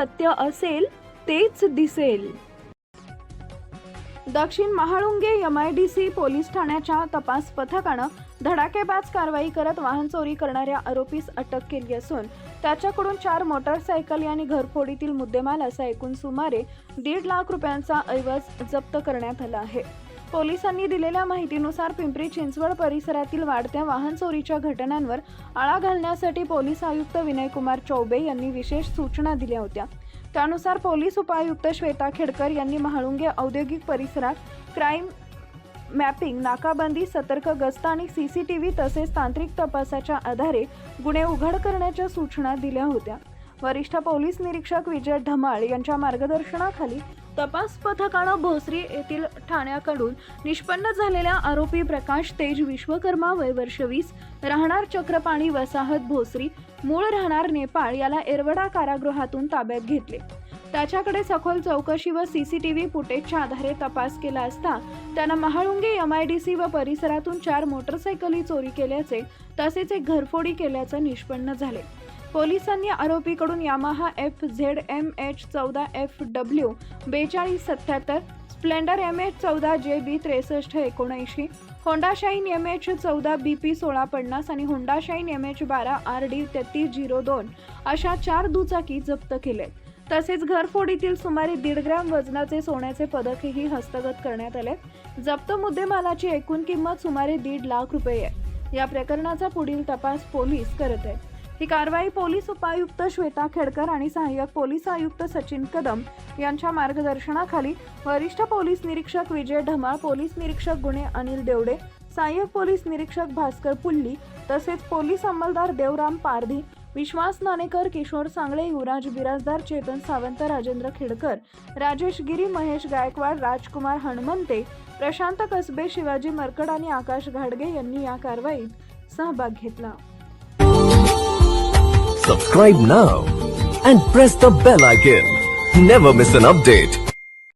सत्य असेल तेच दिसेल. दक्षिण महाळुंगे MIDC पोलीस ठाण्याच्या तपास पथकानं धडाकेबाज कारवाई करत वाहन चोरी करणाऱ्या आरोपीस अटक केली असून त्याच्याकडून 4 मोटरसायकल आणि घरफोडीतील मुद्देमाल असा एकूण सुमारे 1.5 लाख रुपयांचा ऐवज जप्त करण्यात आला आहे. पोलिसांनी दिलेल्या माहितीनुसार पिंपरी चिंचवड परिसरातील वाढत्या वाहन चोरीच्या घटनांवर आळा घालण्यासाठी पोलीस आयुक्त विनयकुमार चौबे यांनी विशेष सूचना दिल्या होत्या. त्यानुसार पोलीस उपायुक्त श्वेता खेडकर यांनी महाळुंगे औद्योगिक परिसरात क्राईम मॅपिंग, नाकाबंदी, सतर्क गस्त आणि CCTV तसेच तांत्रिक तपासाच्या आधारे गुन्हे उघड करण्याच्या सूचना दिल्या होत्या. वरिष्ठ पोलीस निरीक्षक विजय धमाळ यांच्या मार्गदर्शनाखाली तपास पथकानं भोसरी येथील ठाण्याकडून निष्पन्न झालेल्या आरोपी प्रकाश तेज विश्वकर्मा वय वर्ष 20 राहणार चक्रपाणी वसाहत भोसरी मूळ राहणार नेपाळ याला एरवडा कारागृहातून ताब्यात घेतले. त्याच्याकडे सखोल चौकशी व CCTV फुटेजच्या आधारे तपास केला असता त्यानं महाळुंगे MIDC व परिसरातून 4 मोटरसायकली चोरी केल्याचे तसेच एक घरफोडी केल्याचं निष्पन्न झाले. पोलिसांनी आरोपीकडून Yamaha FZMH 14FW 4277, Splendor MH 14JB 6379, Honda Shine MH 14BP 1650 आणि होंडा शाईन MH 12 RD 3302 अशा 4 दुचाकी जप्त केले. तसेच घरफोडीतील सुमारे 1.5 ग्रॅम वजनाचे सोन्याचे पदकही हस्तगत करण्यात आले. जप्त मुद्देमालाची एकूण किंमत सुमारे 1.5 लाख रुपये आहे. या प्रकरणाचा पुढील तपास पोलीस करत आहेत. ही कारवाई पोलीस उपायुक्त श्वेता खेडकर आणि सहाय्यक पोलीस आयुक्त सचिन कदम यांच्या मार्गदर्शनाखाली वरिष्ठ पोलीस निरीक्षक विजय धमाळ, पोलीस निरीक्षक गुन्हे अनिल देवडे, सहाय्यक पोलीस निरीक्षक भास्कर पुल्ली तसेच पोलीस अंमलदार देवराम पारधी, विश्वास नाणेकर, किशोर सांगळे, युवराज बिराजदार, चेतन सावंत, राजेंद्र खेडकर, राजेश गिरी, महेश गायकवाड, राजकुमार हणमंते, प्रशांत कसबे, शिवाजी मरकड आणि आकाश घाडगे यांनी या कारवाईत सहभाग घेतला. Subscribe now and press the bell icon. Never miss an update.